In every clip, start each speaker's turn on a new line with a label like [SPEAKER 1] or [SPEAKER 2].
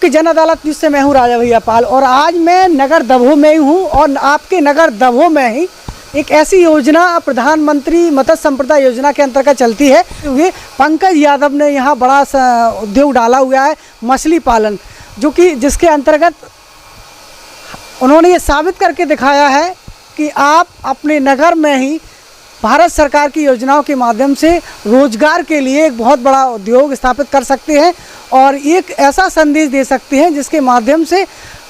[SPEAKER 1] की जन अदालत न्यूज़ से मैं हूँ राजा भैया पाल और आज मैं नगर दमोह में ही हूँ और आपके नगर दमोह में ही एक ऐसी योजना प्रधानमंत्री मत्स्य संपदा योजना के अंतर्गत चलती है। ये पंकज यादव ने यहाँ बड़ा सा उद्योग डाला हुआ है मछली पालन, जो कि जिसके अंतर्गत उन्होंने ये साबित करके दिखाया है कि आप अपने नगर में ही भारत सरकार की योजनाओं के माध्यम से रोजगार के लिए एक बहुत बड़ा उद्योग स्थापित कर सकते हैं और एक ऐसा संदेश दे सकते हैं जिसके माध्यम से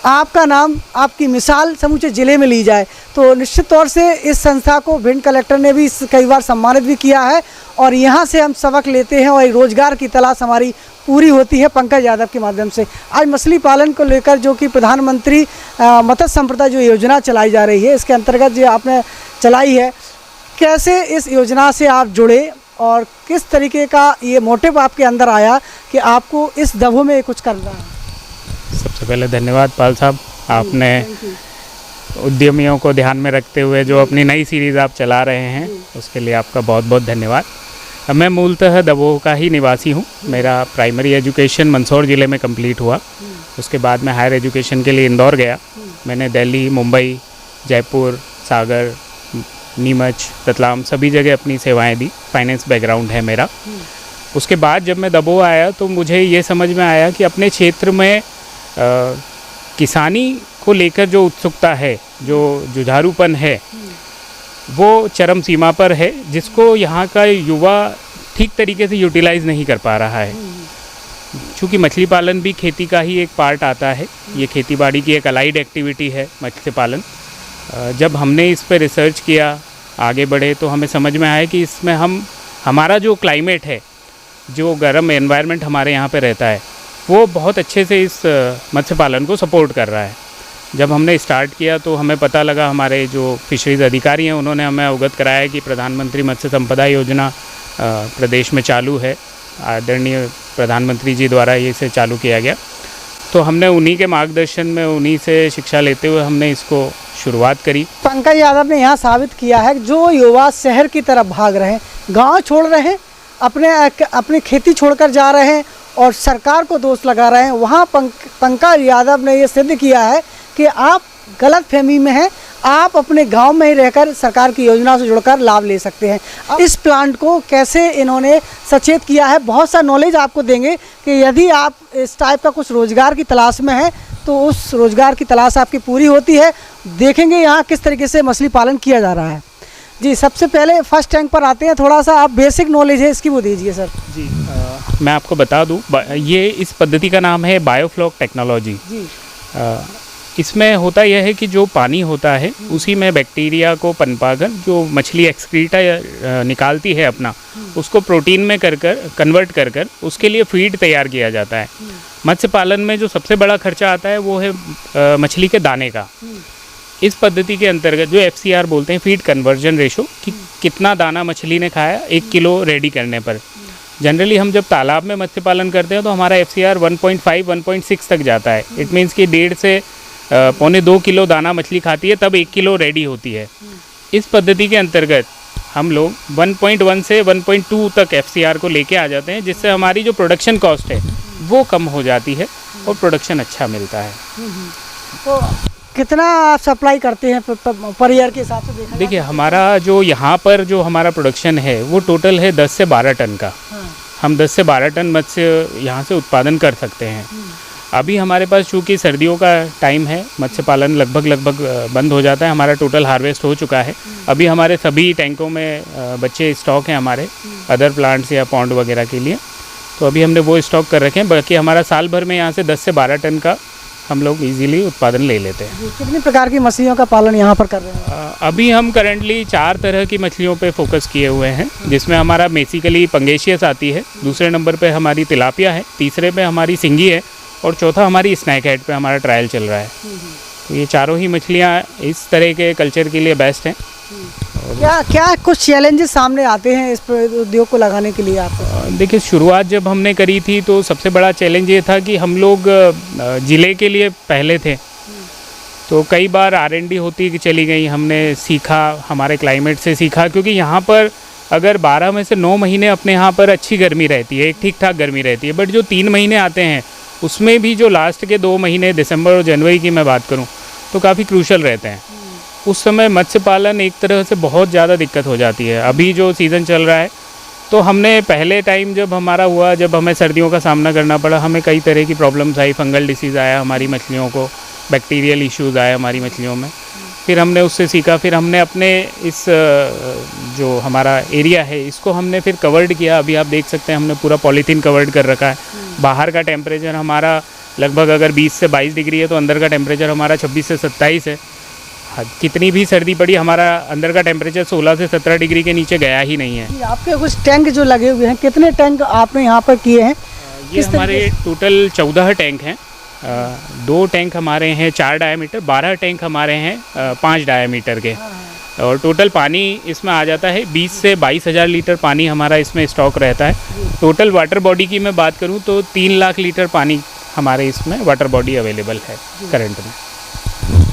[SPEAKER 1] आपका नाम, आपकी मिसाल समूचे ज़िले में ली जाए। तो निश्चित तौर से इस संस्था को भिंड कलेक्टर ने भी कई बार सम्मानित भी किया है और यहाँ से हम सबक लेते हैं और रोज़गार की तलाश हमारी पूरी होती है पंकज यादव के माध्यम से। आज मछली पालन को लेकर जो कि प्रधानमंत्री मत्स्य संपदा जो योजना चलाई जा रही है, इसके अंतर्गत जो आपने चलाई है, कैसे इस योजना से आप जुड़े और किस तरीके का ये मोटिव आपके अंदर आया कि आपको इस दमोह में कुछ करना है?
[SPEAKER 2] सबसे पहले धन्यवाद पाल साहब, आपने उद्यमियों को ध्यान में रखते हुए जो अपनी नई सीरीज़ आप चला रहे हैं उसके लिए आपका बहुत बहुत धन्यवाद। मैं मूलतः दमोह का ही निवासी हूँ। मेरा प्राइमरी एजुकेशन मंदसौर ज़िले में कंप्लीट हुआ। उसके बाद मैं हायर एजुकेशन के लिए इंदौर गया। मैंने दिल्ली, मुंबई, जयपुर, सागर, नीमच, रतलाम सभी जगह अपनी सेवाएं दी। फाइनेंस बैकग्राउंड है मेरा। उसके बाद जब मैं दमोह आया तो मुझे ये समझ में आया कि अपने क्षेत्र में किसानी को लेकर जो उत्सुकता है, जो जुझारूपन है, वो चरम सीमा पर है, जिसको यहाँ का युवा ठीक तरीके से यूटिलाइज़ नहीं कर पा रहा है। चूँकि मछली पालन भी खेती का ही एक पार्ट आता है, ये खेती बाड़ी की एक अलाइड एक्टिविटी है मत्स्य पालन। जब हमने इस पर रिसर्च किया, आगे बढ़े, तो हमें समझ में आया कि इसमें हमारा जो क्लाइमेट है, जो गर्म एनवायरनमेंट हमारे यहाँ पे रहता है, वो बहुत अच्छे से इस मत्स्य पालन को सपोर्ट कर रहा है। जब हमने स्टार्ट किया तो हमें पता लगा, हमारे जो फिशरीज़ अधिकारी हैं उन्होंने हमें अवगत कराया कि प्रधानमंत्री मत्स्य संपदा योजना प्रदेश में चालू है। आदरणीय प्रधानमंत्री जी द्वारा ये इसे चालू किया गया। तो हमने उन्हीं के मार्गदर्शन में, उन्हीं से शिक्षा लेते हुए हमने इसको शुरुआत करी।
[SPEAKER 1] पंकज यादव ने यहाँ साबित किया है कि जो युवा शहर की तरफ भाग रहे हैं, गांव छोड़ रहे हैं, अपनी खेती छोड़कर जा रहे हैं और सरकार को दोष लगा रहे हैं, वहाँ पंकज यादव ने ये सिद्ध किया है कि आप गलत फहमी में हैं। आप अपने गांव में ही रहकर सरकार की योजना से जुड़कर लाभ ले सकते हैं। अब इस प्लांट को कैसे इन्होंने सचेत किया है, बहुत सा नॉलेज आपको देंगे कि यदि आप इस टाइप का कुछ रोज़गार की तलाश में हैं तो उस रोज़गार की तलाश आपकी पूरी होती है। देखेंगे यहाँ किस तरीके से मछली पालन किया जा रहा है। जी, सबसे पहले फर्स्ट टैंक पर आते हैं। थोड़ा सा आप बेसिक नॉलेज है इसकी वो दीजिए सर।
[SPEAKER 2] जी, मैं आपको बता दूं, ये इस पद्धति का नाम है बायोफ्लॉक टेक्नोलॉजी। इसमें होता यह है कि जो पानी होता है उसी में बैक्टीरिया को पनपाकर जो मछली एक्सक्रीटा निकालती है अपना, उसको प्रोटीन में कन्वर्ट कर उसके लिए फीड तैयार किया जाता है। मत्स्य पालन में जो सबसे बड़ा खर्चा आता है वो है मछली के दाने का। इस पद्धति के अंतर्गत जो FCR बोलते हैं, फीड कन्वर्जन रेशो, कि कितना दाना मछली ने खाया 1 किलो रेडी करने पर। जनरली हम जब तालाब में मत्स्य पालन करते हैं तो हमारा FCR 1.5-1.6 तक जाता है। इट मीन्स कि 1.5 से 1.25 किलो दाना मछली खाती है, तब 1 किलो रेडी होती है। इस पद्धति के अंतर्गत हम लोग 1.1 से 1.2 तक FCR को लेके आ जाते हैं, जिससे हमारी जो प्रोडक्शन कॉस्ट है वो कम हो जाती है और प्रोडक्शन अच्छा मिलता है।
[SPEAKER 1] तो कितना आप सप्लाई करते हैं पर ईयर के हिसाब से?
[SPEAKER 2] देखिए, हमारा जो यहाँ पर जो हमारा प्रोडक्शन है वो टोटल है 10 से 12 टन का। हम 10 से 12 टन मत्स्य यहाँ से उत्पादन कर सकते हैं। अभी हमारे पास चूँकि सर्दियों का टाइम है, मत्स्य पालन लगभग बंद हो जाता है। हमारा टोटल हार्वेस्ट हो चुका है। अभी हमारे सभी टैंकों में बच्चे स्टॉक हैं हमारे अदर प्लांट्स या पॉन्ड वगैरह के लिए, तो अभी हमने वो स्टॉक कर रखे हैं। बाकी हमारा साल भर में यहाँ से 10 से 12 टन का हम लोग इजीली उत्पादन ले लेते हैं।
[SPEAKER 1] कितनी प्रकार की मछलियों का पालन यहाँ पर कर रहे हैं?
[SPEAKER 2] अभी हम करंटली 4 तरह की मछलियों पे फोकस किए हुए हैं, जिसमें हमारा बेसिकली पंगेशियस आती है, दूसरे नंबर पे हमारी तिलापिया है, तीसरे पे हमारी सिंगी है और चौथा हमारी स्नैक हेड पे हमारा ट्रायल चल रहा है। तो ये चारों ही मछलियाँ इस तरह के कल्चर के लिए बेस्ट हैं।
[SPEAKER 1] क्या कुछ चैलेंजेस सामने आते हैं इस उद्योग को लगाने के लिए आपको?
[SPEAKER 2] देखिए, शुरुआत जब हमने करी थी तो सबसे बड़ा चैलेंज ये था कि हम लोग ज़िले के लिए पहले थे, तो कई बार R&D होती चली गई। हमने सीखा, हमारे क्लाइमेट से सीखा, क्योंकि यहाँ पर अगर 12 में से 9 महीने अपने यहाँ पर अच्छी गर्मी रहती है, एक ठीक ठाक गर्मी रहती है, बट जो 3 महीने आते हैं उसमें भी जो लास्ट के 2 महीने दिसंबर और जनवरी की मैं बात करूं तो काफ़ी क्रूशल रहते हैं। उस समय मत्स्य पालन एक तरह से बहुत ज़्यादा दिक्कत हो जाती है। अभी जो सीज़न चल रहा है तो हमने पहले टाइम जब हमारा हुआ, जब हमें सर्दियों का सामना करना पड़ा, हमें कई तरह की प्रॉब्लम्स आई, फंगल डिसीज़ आया हमारी मछलियों को, बैक्टीरियल इश्यूज़ आए हमारी मछलियों में। फिर हमने उससे सीखा, फिर हमने अपने इस जो हमारा एरिया है इसको हमने फिर कवर्ड किया। अभी आप देख सकते हैं हमने पूरा पॉलीथीन कवर्ड कर रखा है। बाहर का टेम्परेचर हमारा लगभग अगर 20 से 22 डिग्री है तो अंदर का टेम्परेचर हमारा 26 से 27 है। कितनी भी सर्दी पड़ी हमारा अंदर का टेम्परेचर 16 से 17 डिग्री के नीचे गया ही नहीं है।
[SPEAKER 1] आपके कुछ टैंक जो लगे हुए हैं, कितने टैंक आपने यहाँ पर किए हैं?
[SPEAKER 2] ये हमारे टोटल 14 टैंक हैं। 2 टैंक हमारे हैं 4 डायामीटर, 12 टैंक हमारे हैं 5 डायामीटर के। और टोटल पानी इसमें आ जाता है 20 से 22 हज़ार लीटर पानी हमारा इसमें स्टॉक रहता है। टोटल वाटर बॉडी की मैं बात करूं तो 3 लाख लीटर पानी हमारे इसमें वाटर बॉडी अवेलेबल है करंट में।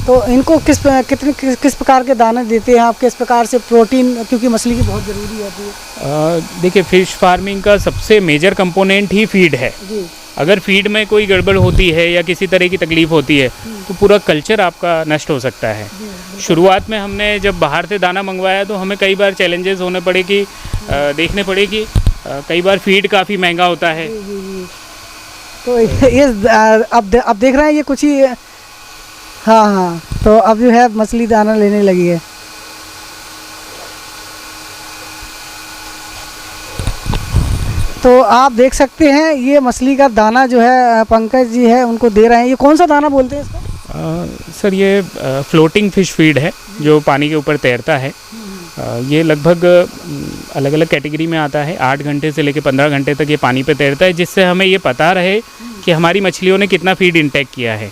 [SPEAKER 1] तो इनको किस प्रकार के दाने देते हैं आप? किस प्रकार से प्रोटीन, क्योंकि मछली की बहुत ज़रूरी होती है।
[SPEAKER 2] देखिए, फ़िश फार्मिंग का सबसे मेजर कंपोनेंट ही फीड है। अगर फीड में कोई गड़बड़ होती है या किसी तरह की तकलीफ़ होती है तो पूरा कल्चर आपका नष्ट हो सकता है। शुरुआत में हमने जब बाहर से दाना मंगवाया तो हमें कई बार चैलेंजेस होने पड़े कि देखने पड़े कि कई बार फीड काफ़ी महंगा होता है।
[SPEAKER 1] तो ये अब देख रहे हैं ये कुछ ही, हाँ, तो अब जो है मछली दाना लेने लगी है। तो आप देख सकते हैं ये मछली का दाना जो है पंकज जी है उनको दे रहे हैं। ये कौन सा दाना बोलते हैं इसको?
[SPEAKER 2] सर ये फ्लोटिंग फ़िश फीड है जो पानी के ऊपर तैरता है। ये लगभग अलग अलग कैटेगरी में आता है। 8 घंटे से लेकर 15 घंटे तक ये पानी पे तैरता है, जिससे हमें ये पता रहे कि हमारी मछलियों ने कितना फीड इंटेक किया है।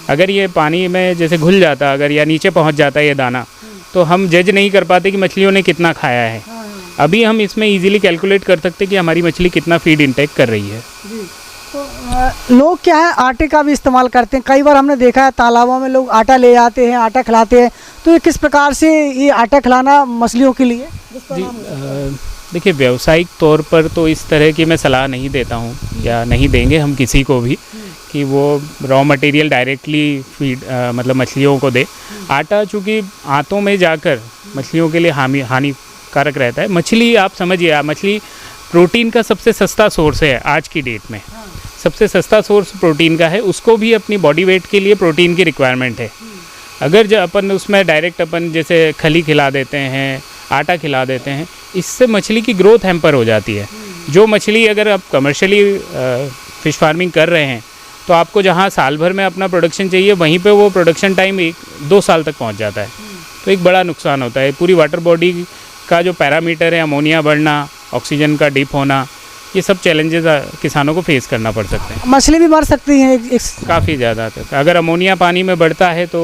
[SPEAKER 2] अगर ये पानी में जैसे घुल जाता अगर या नीचे पहुंच जाता है ये दाना, तो हम जज नहीं कर पाते कि मछलियों ने कितना खाया है। अभी हम इसमें इजीली कैलकुलेट कर सकते कि हमारी मछली कितना फीड इंटेक कर रही है।
[SPEAKER 1] तो लोग क्या है आटे का भी इस्तेमाल करते हैं। कई बार हमने देखा है तालाबों में लोग आटा ले आते हैं, आटा खिलाते हैं। तो ये किस प्रकार से ये आटा खिलाना मछलियों के लिए?
[SPEAKER 2] जी देखिए, व्यावसायिक तौर पर तो इस तरह की मैं सलाह नहीं देता हूँ या नहीं देंगे हम किसी को भी कि वो रॉ मटेरियल डायरेक्टली फीड मतलब मछलियों को दे। आटा चूँकि आंतों में जाकर मछलियों के लिए हानिकारक रहता है। मछली आप समझिए, मछली प्रोटीन का सबसे सस्ता सोर्स है आज की डेट में। सबसे सस्ता सोर्स प्रोटीन का है, उसको भी अपनी बॉडी वेट के लिए प्रोटीन की रिक्वायरमेंट है। अगर जो अपन उसमें डायरेक्ट अपन जैसे खली खिला देते हैं, आटा खिला देते हैं, इससे मछली की ग्रोथ हैम्पर हो जाती है। जो मछली अगर आप कमर्शियली फ़िश फार्मिंग कर रहे हैं तो आपको जहाँ साल भर में अपना प्रोडक्शन चाहिए वहीं पे वो प्रोडक्शन टाइम 1-2 साल तक पहुँच जाता है। तो एक बड़ा नुकसान होता है। पूरी वाटर बॉडी का जो पैरामीटर है, अमोनिया बढ़ना, ऑक्सीजन का डिप होना, ये सब चैलेंजेस किसानों को फेस करना पड़ सकते हैं।
[SPEAKER 1] मछली भी मर सकती हैं
[SPEAKER 2] काफ़ी ज़्यादा तक। अगर अमोनिया पानी में बढ़ता है तो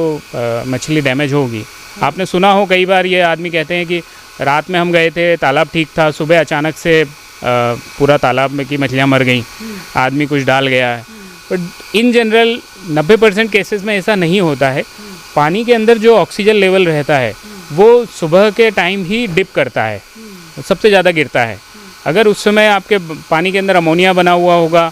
[SPEAKER 2] मछली डैमेज होगी। आपने सुना हो कई बार ये आदमी कहते हैं कि रात में हम गए थे, तालाब ठीक था, सुबह अचानक से पूरा तालाब में की मछलियाँ मर गईं, आदमी कुछ डाल गया है। बट इन जनरल 90% केसेस में ऐसा नहीं होता है। पानी के अंदर जो ऑक्सीजन लेवल रहता है वो सुबह के टाइम ही डिप करता है, सबसे ज़्यादा गिरता है। अगर उस समय आपके पानी के अंदर अमोनिया बना हुआ होगा,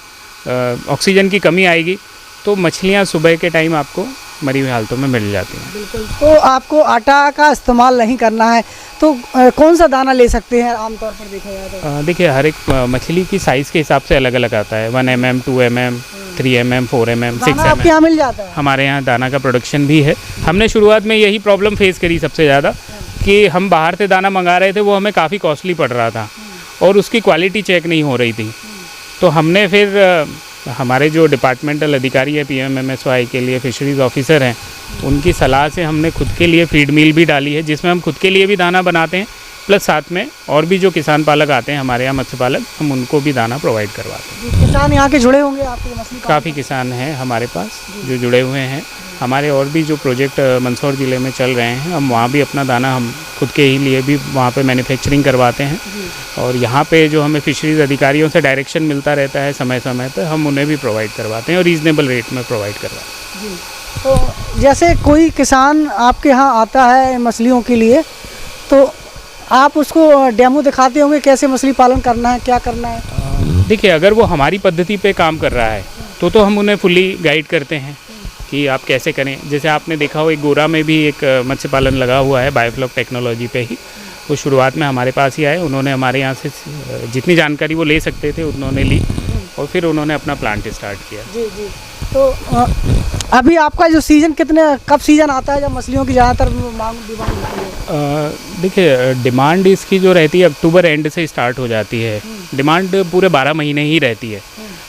[SPEAKER 2] ऑक्सीजन की कमी आएगी, तो मछलियाँ सुबह के टाइम आपको मरी हुई हालतों में मिल जाती हैं।
[SPEAKER 1] बिल्कुल। तो आपको आटा का इस्तेमाल नहीं करना है तो कौन सा दाना ले सकते हैं आमतौर पर देखा जाए तो?
[SPEAKER 2] देखिए, हर एक मछली की साइज़ के हिसाब से अलग अलग आता है। 1 mm, 2 mm, 3 mm, 4 mm, 6 mm।
[SPEAKER 1] आपके यहाँ मिल जाता है?
[SPEAKER 2] हमारे यहाँ दाना का प्रोडक्शन भी है। हमने शुरुआत में यही प्रॉब्लम फेस करी सबसे ज़्यादा कि हम बाहर से दाना मंगा रहे थे, वो हमें काफ़ी कॉस्टली पड़ रहा था और उसकी क्वालिटी चेक नहीं हो रही थी। तो हमने फिर हमारे जो डिपार्टमेंटल अधिकारी है PMMSY के लिए फिशरीज़ ऑफिसर हैं, उनकी सलाह से हमने खुद के लिए फीड मिल भी डाली है, जिसमें हम खुद के लिए भी दाना बनाते हैं, प्लस साथ में और भी जो किसान पालक आते हैं हमारे यहाँ मत्स्य पालक, हम उनको भी दाना प्रोवाइड करवाते हैं।
[SPEAKER 1] किसान यहाँ के जुड़े होंगे आपके मछली?
[SPEAKER 2] काफ़ी किसान हैं हमारे पास जो जुड़े हुए हैं। हमारे और भी जो प्रोजेक्ट मंदसौर ज़िले में चल रहे हैं, हम वहाँ भी अपना दाना हम खुद के ही लिए भी वहाँ पे मैन्युफैक्चरिंग करवाते हैं। और यहाँ पे जो हमें फिशरीज़ अधिकारियों से डायरेक्शन मिलता रहता है समय समय पर, हम उन्हें भी प्रोवाइड करवाते हैं और रीज़नेबल रेट में प्रोवाइड करवाते हैं।
[SPEAKER 1] तो जैसे कोई किसान आपके यहाँ आता है मछलियों के लिए, तो आप उसको डेमो दिखाते होंगे कैसे मछली पालन करना है, क्या करना है?
[SPEAKER 2] देखिए, अगर वो हमारी पद्धति पे काम कर रहा है तो हम उन्हें फुली गाइड करते हैं कि आप कैसे करें। जैसे आपने देखा हो एक गोरा में भी एक मत्स्य पालन लगा हुआ है बायोफ्लॉक टेक्नोलॉजी पे ही। वो शुरुआत में हमारे पास ही आए, उन्होंने हमारे यहाँ से जितनी जानकारी वो ले सकते थे उन्होंने ली और फिर उन्होंने अपना प्लांट स्टार्ट किया।
[SPEAKER 1] जी जी। तो अभी आपका जो सीज़न कब सीज़न आता है जब मछलियों की ज़्यादातर मांग डिमांड होती है?
[SPEAKER 2] देखिए डिमांड इसकी जो रहती है अक्टूबर एंड से स्टार्ट हो जाती है। डिमांड पूरे 12 महीने ही रहती है,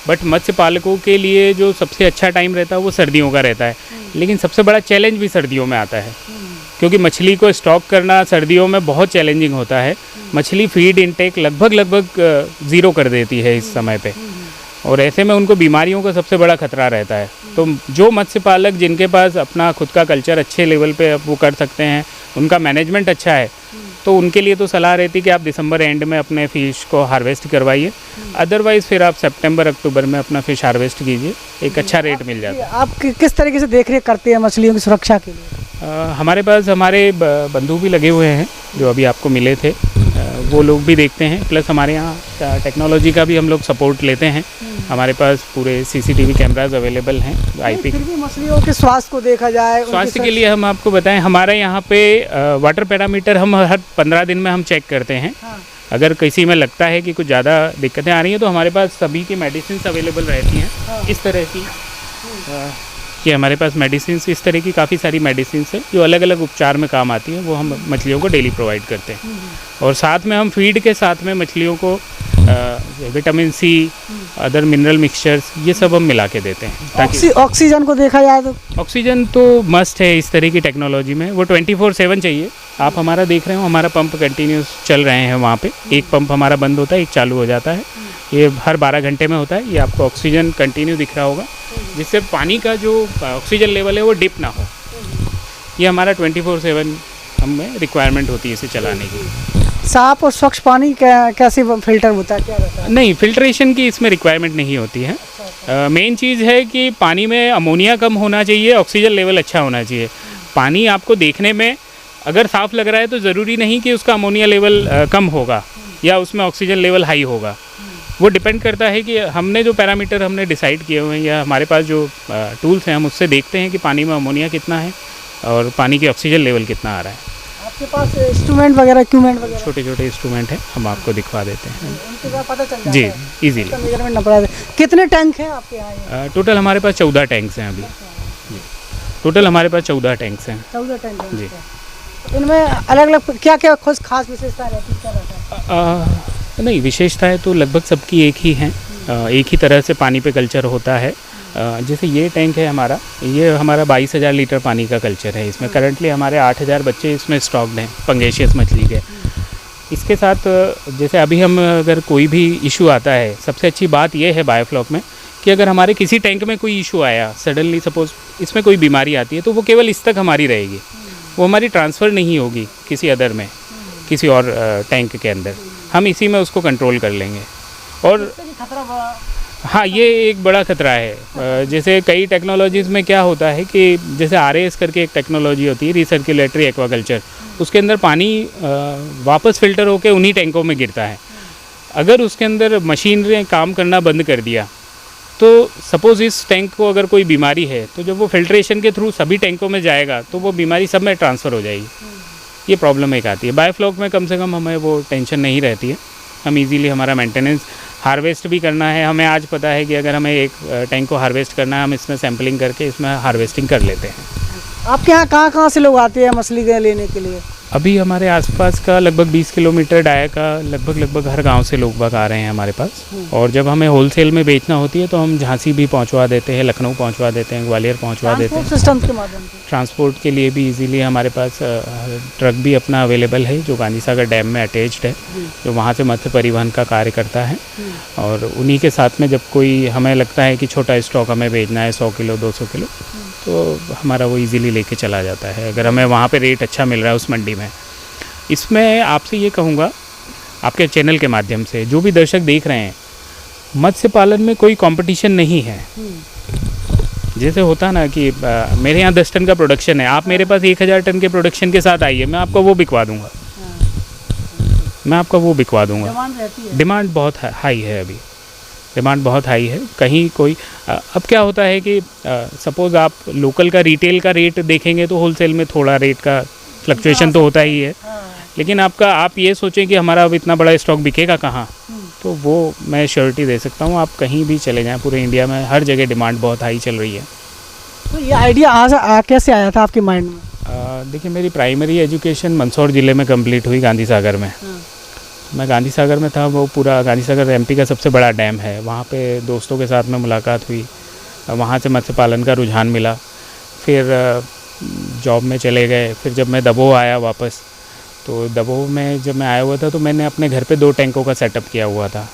[SPEAKER 2] बट मत्स्य पालकों के लिए जो सबसे अच्छा टाइम रहता है वो सर्दियों का रहता है। लेकिन सबसे बड़ा चैलेंज भी सर्दियों में आता है, क्योंकि मछली को स्टॉक करना सर्दियों में बहुत चैलेंजिंग होता है। मछली फीड इनटेक लगभग ज़ीरो कर देती है इस समय पे, और ऐसे में उनको बीमारियों का सबसे बड़ा खतरा रहता है। तो जो मत्स्य पालक जिनके पास अपना खुद का कल्चर अच्छे लेवल पे वो कर सकते हैं, उनका मैनेजमेंट अच्छा है, तो उनके लिए तो सलाह रहती है कि आप दिसंबर एंड में अपने फ़िश को हार्वेस्ट करवाइए। अदरवाइज़ फिर आप सितंबर अक्टूबर में अपना फ़िश हार्वेस्ट कीजिए, एक अच्छा रेट मिल जाता है।
[SPEAKER 1] आप किस तरीके से देख रेख करते हैं मछलियों की सुरक्षा के लिए?
[SPEAKER 2] हमारे पास हमारे बंधु भी लगे हुए हैं जो अभी आपको मिले थे, वो लोग भी देखते हैं। प्लस हमारे यहाँ टेक्नोलॉजी का भी हम लोग सपोर्ट लेते हैं। हमारे पास पूरे CCTV कैमराज अवेलेबल हैं IP।
[SPEAKER 1] फिर भी मछलियों के स्वास्थ्य को देखा जाए,
[SPEAKER 2] स्वास्थ्य के लिए हम आपको बताएं, हमारे यहाँ पे वाटर पैरामीटर हम हर 15 दिन में हम चेक करते हैं।
[SPEAKER 1] हाँ।
[SPEAKER 2] अगर किसी में लगता है कि कुछ ज़्यादा दिक्कतें आ रही हैं तो हमारे पास सभी की मेडिसिन अवेलेबल रहती हैं।
[SPEAKER 1] हाँ।
[SPEAKER 2] इस तरह की कि हमारे पास मेडिसिन इस तरह की काफ़ी सारी मेडिसिन है जो अलग अलग उपचार में काम आती हैं, वो हम मछलियों को डेली प्रोवाइड करते हैं। और साथ में हम फीड के साथ में मछलियों को vitamin C, other mineral mixtures, ये सब हम मिला के देते हैं ताकि
[SPEAKER 1] ऑक्सीजन को देखा जाए तो
[SPEAKER 2] ऑक्सीजन तो मस्ट है इस तरह की टेक्नोलॉजी में। वो 24/7 चाहिए। आप हमारा देख रहे हो, हमारा पंप कंटिन्यूस चल रहे हैं वहाँ पे। एक पंप हमारा बंद होता है, एक चालू हो जाता है। ये हर 12 घंटे में होता है। ये आपको ऑक्सीजन कंटिन्यू दिख रहा होगा, जिससे पानी का जो ऑक्सीजन लेवल है वो डिप ना हो। ये हमारा 24/7 हमें रिक्वायरमेंट होती है इसे चलाने की।
[SPEAKER 1] साफ और स्वच्छ पानी कैसे फिल्टर होता है, क्या रहता है?
[SPEAKER 2] नहीं, फिल्ट्रेशन की इसमें रिक्वायरमेंट नहीं होती है। मेन चीज़ है कि पानी में अमोनिया कम होना चाहिए, ऑक्सीजन लेवल अच्छा होना चाहिए। पानी आपको देखने में अगर साफ़ लग रहा है तो ज़रूरी नहीं कि उसका अमोनिया लेवल कम होगा या उसमें ऑक्सीजन लेवल हाई होगा। वो डिपेंड करता है कि हमने जो पैरामीटर हमने डिसाइड किए हुए हैं या हमारे पास जो टूल्स हैं, हम उससे देखते हैं कि पानी में अमोनिया कितना है और पानी की ऑक्सीजन लेवल कितना आ रहा है।
[SPEAKER 1] आपके पास इंस्ट्रूमेंट वगैरह, इक्विपमेंट वगैरह?
[SPEAKER 2] छोटे छोटे इंस्ट्रूमेंट हैं, हम आपको दिखवा देते हैं।
[SPEAKER 1] उनके द्वारा पता चल जाता
[SPEAKER 2] जी,
[SPEAKER 1] है
[SPEAKER 2] इजीली।
[SPEAKER 1] मेजरमेंट ना पड़ा। कितने टैंक हैं आपके यहाँ?
[SPEAKER 2] टोटल हमारे पास 14 टैंक्स हैं अभी। जी, टोटल हमारे पास 14 टैंक्स हैं।
[SPEAKER 1] 14 टैंक हैं।
[SPEAKER 2] जी।
[SPEAKER 1] इनमें अलग अलग क्या क्या खास विशेषताएं रहती है, क्या रहता है?
[SPEAKER 2] नहीं, विशेषताएं तो लगभग सबकी एक ही हैं। एक ही तरह से पानी पे कल्चर होता है। जैसे ये टैंक है हमारा, ये हमारा 22,000 लीटर पानी का कल्चर है। इसमें करंटली हमारे 8,000 बच्चे इसमें स्टॉक्ड हैं पंगेशियस मछली के। इसके साथ जैसे अभी हम अगर कोई भी इशू आता है, सबसे अच्छी बात यह है बायोफ्लॉक में कि अगर हमारे किसी टैंक में कोई इशू आया, सडनली सपोज इसमें कोई बीमारी आती है, तो वो केवल इस तक हमारी रहेगी, वो हमारी ट्रांसफ़र नहीं होगी किसी अदर में, किसी और टैंक के अंदर। हम इसी में उसको कंट्रोल कर लेंगे। और हाँ, ये एक बड़ा खतरा है। जैसे कई टेक्नोलॉजीज़ में क्या होता है कि जैसे RAS करके एक टेक्नोलॉजी होती है, रिसर्कुलेटरी एक्वाकल्चर, उसके अंदर पानी वापस फ़िल्टर होकर उन्हीं टैंकों में गिरता है। अगर उसके अंदर मशीनरी काम करना बंद कर दिया तो सपोज़ इस टैंक को अगर कोई बीमारी है तो जब वो फिल्ट्रेशन के थ्रू सभी टैंकों में जाएगा तो वो बीमारी सब में ट्रांसफ़र हो जाएगी। ये प्रॉब्लम एक आती है। बायोफ्लॉक में कम से कम हमें वो टेंशन नहीं रहती है। हम इजीली हमारा मेंटेनेंस, हार्वेस्ट भी करना है, हमें आज पता है कि अगर हमें एक टैंक को हार्वेस्ट करना है, हम इसमें सैम्पलिंग करके इसमें हार्वेस्टिंग कर लेते हैं।
[SPEAKER 1] आपके यहाँ कहाँ से लोग आते हैं मछली लेने के लिए?
[SPEAKER 2] अभी हमारे आसपास का लगभग 20 किलोमीटर डाया का लगभग हर गांव से लोग आ रहे हैं हमारे पास। और जब हमें होलसेल में बेचना होती है तो हम झांसी भी पहुंचवा देते हैं, लखनऊ पहुंचवा देते हैं, ग्वालियर पहुंचवा देते हैं।
[SPEAKER 1] सिस्टम के माध्यम से
[SPEAKER 2] ट्रांसपोर्ट के लिए भी इजीली हमारे पास ट्रक भी अपना अवेलेबल है जो गांधी सागर डैम में अटैच्ड है, जो वहाँ से मत्स्य परिवहन का कार्य करता है। और उन्हीं के साथ में जब कोई हमें लगता है कि छोटा स्टॉक हमें भेजना है 100 किलो 200 किलो, तो हमारा वो इजीली लेके चला जाता है, अगर हमें वहाँ पे रेट अच्छा मिल रहा है उस मंडी में। इसमें आपसे ये कहूँगा, आपके चैनल के माध्यम से जो भी दर्शक देख रहे हैं, मत्स्य पालन में कोई कंपटीशन नहीं है। जैसे होता ना कि मेरे यहाँ 10 टन का प्रोडक्शन है, आप मेरे पास 1000 टन के प्रोडक्शन के साथ आइए, मैं आपको वो बिकवा दूँगा। मैं आपका वो बिकवा दूँगा। डिमांड बहुत हाई है अभी। डिमांड बहुत हाई है। कहीं कोई अब क्या होता है कि सपोज़ आप लोकल का रिटेल का रेट देखेंगे तो होलसेल में थोड़ा रेट का फ्लक्चुएशन तो होता ही है, लेकिन आप ये सोचें कि हमारा अब इतना बड़ा स्टॉक बिकेगा कहाँ, तो वो मैं श्योरिटी दे सकता हूँ। आप कहीं भी चले जाएं पूरे इंडिया में हर जगह डिमांड बहुत हाई चल रही है।
[SPEAKER 1] तो ये आइडिया कैसे आया था आपके माइंड में?
[SPEAKER 2] देखिए, मेरी प्राइमरी एजुकेशन मंदसौर ज़िले में कंप्लीट हुई, गांधी सागर में। मैं गांधी सागर में था, वो पूरा गांधी सागर एमपी का सबसे बड़ा डैम है। वहाँ पे दोस्तों के साथ में मुलाकात हुई, वहाँ से मत्स्य पालन का रुझान मिला। फिर जॉब में चले गए। फिर जब मैं दमोह आया वापस, तो दमोह में जब मैं आया हुआ था तो मैंने अपने घर पे 2 टैंकों का सेटअप किया हुआ था,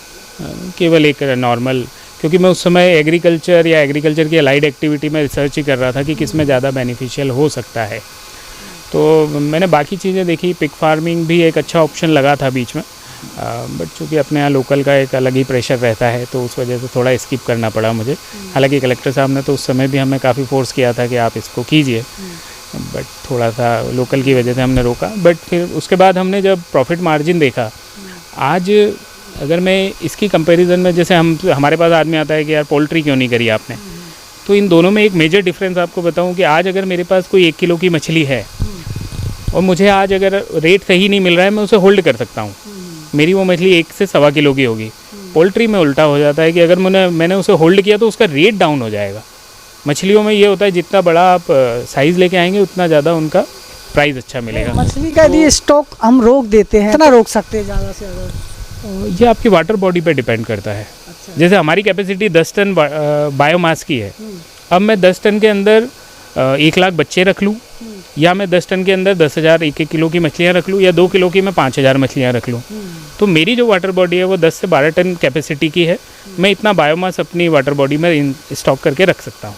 [SPEAKER 2] केवल एक नॉर्मल, क्योंकि मैं उस समय एग्रीकल्चर की अलाइड एक्टिविटी में रिसर्च ही कर रहा था कि किस में ज़्यादा बेनिफिशियल हो सकता है। तो मैंने बाकी चीज़ें देखी, पिग फार्मिंग भी एक अच्छा ऑप्शन लगा था बीच में, बट चूँकि अपने यहाँ लोकल का एक अलग ही प्रेशर रहता है तो उस वजह से थोड़ा स्किप करना पड़ा मुझे। हालांकि कलेक्टर साहब ने तो उस समय भी हमें काफ़ी फोर्स किया था कि आप इसको कीजिए, बट थोड़ा सा लोकल की वजह से हमने रोका। बट फिर उसके बाद हमने जब प्रॉफिट मार्जिन देखा, आज अगर मैं इसकी कंपैरिजन में, जैसे हमारे पास आदमी आता है कि यार पोल्ट्री क्यों नहीं करी आपने, तो इन दोनों में एक मेजर डिफरेंस आपको बताऊं कि आज अगर मेरे पास कोई 1 किलो की मछली है और मुझे आज अगर रेट सही नहीं मिल रहा है, मैं उसे होल्ड कर सकता हूँ। मेरी वो मछली 1 से 1.25 किलो की होगी। पोल्ट्री में उल्टा हो जाता है कि अगर मैंने उसे होल्ड किया तो उसका रेट डाउन हो जाएगा। मछलियों में ये होता है जितना बड़ा आप साइज़ लेके आएंगे उतना ज़्यादा उनका प्राइस अच्छा मिलेगा।
[SPEAKER 1] मछली का यदि स्टॉक हम रोक देते हैं, कितना रोक सकते हैं ज़्यादा से ज़्यादा?
[SPEAKER 2] ये आपकी वाटर बॉडी पे डिपेंड करता है।
[SPEAKER 1] अच्छा।
[SPEAKER 2] जैसे हमारी कैपेसिटी 10 टन बायोमास की है, अब मैं 10 टन के अंदर 1 लाख बच्चे रख लूँ, या मैं 10 टन के अंदर 10,000 1 किलो की मछलियाँ रख लूँ, या 2 किलो की मैं 5,000 मछलियाँ रख लूँ, तो मेरी जो वाटर बॉडी है वो 10 से 12 टन कैपेसिटी की है। मैं इतना बायोमास अपनी वाटर बॉडी में स्टॉक करके रख सकता हूँ।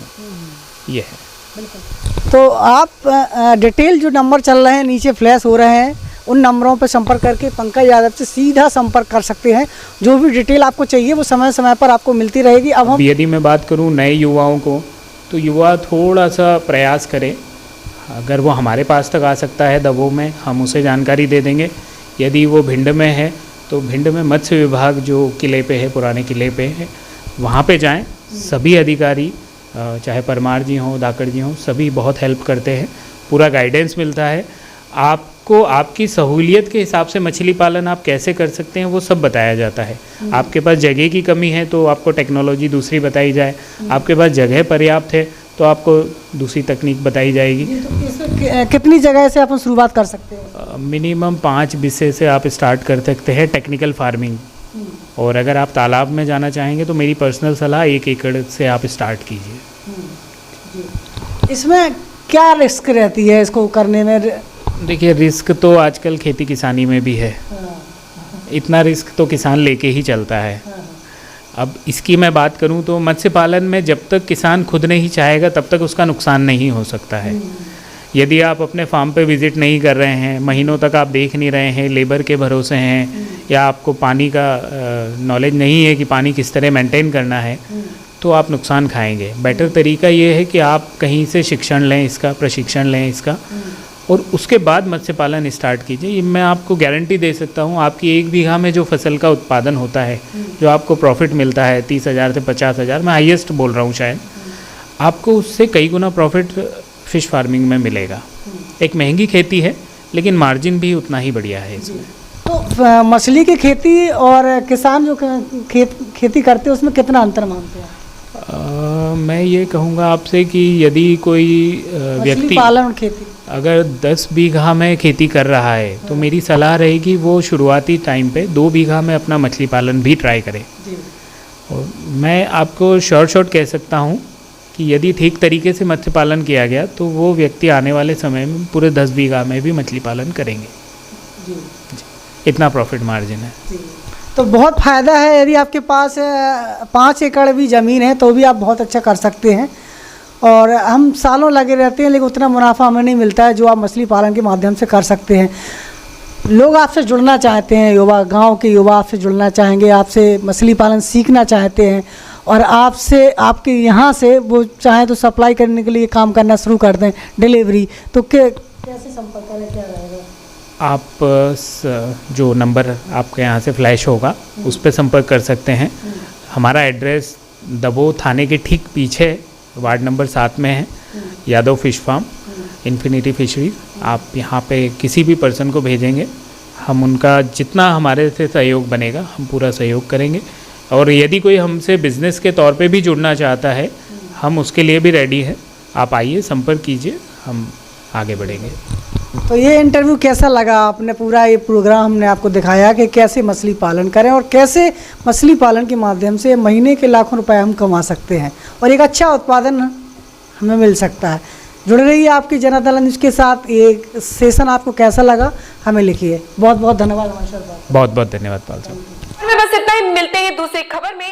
[SPEAKER 2] ये है।
[SPEAKER 1] तो आप डिटेल जो नंबर चल रहे हैं नीचे फ्लैश हो रहे हैं, उन नंबरों पर संपर्क करके पंकज यादव से सीधा संपर्क कर सकते हैं। जो भी डिटेल आपको चाहिए वो समय समय पर आपको मिलती रहेगी। अब
[SPEAKER 2] यदि मैं बात करूँ नए युवाओं को, तो युवा थोड़ा सा प्रयास करें। अगर वो हमारे पास तक आ सकता है दमोह में, हम उसे जानकारी दे देंगे। यदि वो भिंड में है तो भिंड में मत्स्य विभाग जो किले पे है, पुराने किले पे है, वहाँ पे जाएं। सभी अधिकारी, चाहे परमार जी हों, धाकड़ जी हों, सभी बहुत हेल्प करते हैं, पूरा गाइडेंस मिलता है आपको। आपकी सहूलियत के हिसाब से मछली पालन आप कैसे कर सकते हैं वो सब बताया जाता है। आपके पास जगह की कमी है तो आपको टेक्नोलॉजी दूसरी बताई जाए, आपके पास जगह पर्याप्त है तो आपको दूसरी तकनीक बताई जाएगी।
[SPEAKER 1] तो कितनी जगह से अपन शुरुआत कर सकते हैं?
[SPEAKER 2] मिनिमम 5 विषय से आप स्टार्ट कर सकते हैं टेक्निकल फार्मिंग, और अगर आप तालाब में जाना चाहेंगे तो मेरी पर्सनल सलाह 1 एकड़ से आप स्टार्ट कीजिए।
[SPEAKER 1] इसमें क्या रिस्क रहती है इसको करने में?
[SPEAKER 2] देखिए, रिस्क तो आजकल खेती किसानी में भी है, इतना रिस्क तो किसान लेके ही चलता है। अब इसकी मैं बात करूं तो मत्स्य पालन में जब तक किसान खुद नहीं चाहेगा तब तक उसका नुकसान नहीं हो सकता है। यदि आप अपने फार्म पे विज़िट नहीं कर रहे हैं, महीनों तक आप देख नहीं रहे हैं, लेबर के भरोसे हैं, या आपको पानी का नॉलेज नहीं है कि पानी किस तरह मेंटेन करना है, तो आप नुकसान खाएंगे। बेटर तरीका ये है कि आप कहीं से शिक्षण लें इसका, प्रशिक्षण लें इसका, और उसके बाद मत्स्य पालन स्टार्ट कीजिए। ये मैं आपको गारंटी दे सकता हूँ, आपकी 1 बीघा में जो फसल का उत्पादन होता है, जो आपको प्रॉफिट मिलता है 30,000 से 50,000, मैं हाईएस्ट बोल रहा हूँ शायद, आपको उससे कई गुना प्रॉफिट फ़िश फार्मिंग में मिलेगा। एक महंगी खेती है लेकिन मार्जिन भी उतना ही बढ़िया है इसमें।
[SPEAKER 1] तो मछली की खेती और किसान जो खेती करते हैं उसमें कितना अंतर मानते हैं?
[SPEAKER 2] मैं ये कहूँगा आपसे कि यदि कोई व्यक्ति
[SPEAKER 1] पालन खेती
[SPEAKER 2] अगर 10 बीघा में खेती कर रहा है तो मेरी सलाह रहेगी वो शुरुआती टाइम पे 2 बीघा में अपना मछली पालन भी ट्राई करे। और मैं आपको शॉर्ट कह सकता हूँ कि यदि ठीक तरीके से मत्स्य पालन किया गया तो वो व्यक्ति आने वाले समय में पूरे 10 बीघा में भी मछली पालन करेंगे। जी। इतना प्रॉफिट मार्जिन है।
[SPEAKER 1] तो बहुत फ़ायदा है। यदि आपके पास 5 एकड़ भी ज़मीन है तो भी आप बहुत अच्छा कर सकते हैं। और हम सालों लगे रहते हैं लेकिन उतना मुनाफा हमें नहीं मिलता है जो आप मछली पालन के माध्यम से कर सकते हैं। लोग आपसे जुड़ना चाहते हैं, युवा, गांव के युवा आपसे जुड़ना चाहेंगे, आपसे मछली पालन सीखना चाहते हैं, और आपसे, आपके यहाँ से वो चाहें तो सप्लाई करने के लिए काम करना शुरू कर दें, डिलीवरी, तो कैसे संपर्क करें, क्या रहेगा?
[SPEAKER 2] आप जो नंबर आपके यहाँ से फ्लैश होगा उस पर संपर्क कर सकते हैं। हमारा एड्रेस दबोह थाने के ठीक पीछे वार्ड नंबर 7 में है, Yadav fish farm, infinity fisheries. आप यहाँ पे किसी भी पर्सन को भेजेंगे, हम उनका जितना हमारे से सहयोग बनेगा हम पूरा सहयोग करेंगे। और यदि कोई हमसे बिज़नेस के तौर पे भी जुड़ना चाहता है, हम उसके लिए भी रेडी हैं। आप आइए, संपर्क कीजिए, हम आगे बढ़ेंगे।
[SPEAKER 1] तो ये इंटरव्यू कैसा लगा? आपने पूरा ये प्रोग्राम हमने आपको दिखाया कि कैसे मछली पालन करें और कैसे मछली पालन के माध्यम से महीने के लाखों रुपए हम कमा सकते हैं और एक अच्छा उत्पादन हमें मिल सकता है। जुड़ रही आपकी जनता न्यूज़ के साथ। ये सेशन आपको कैसा लगा हमें लिखिए। बहुत बहुत धन्यवाद।
[SPEAKER 2] बहुत बहुत धन्यवाद पाल साहब।
[SPEAKER 3] बस इतना ही, मिलते हैं दूसरी खबर में।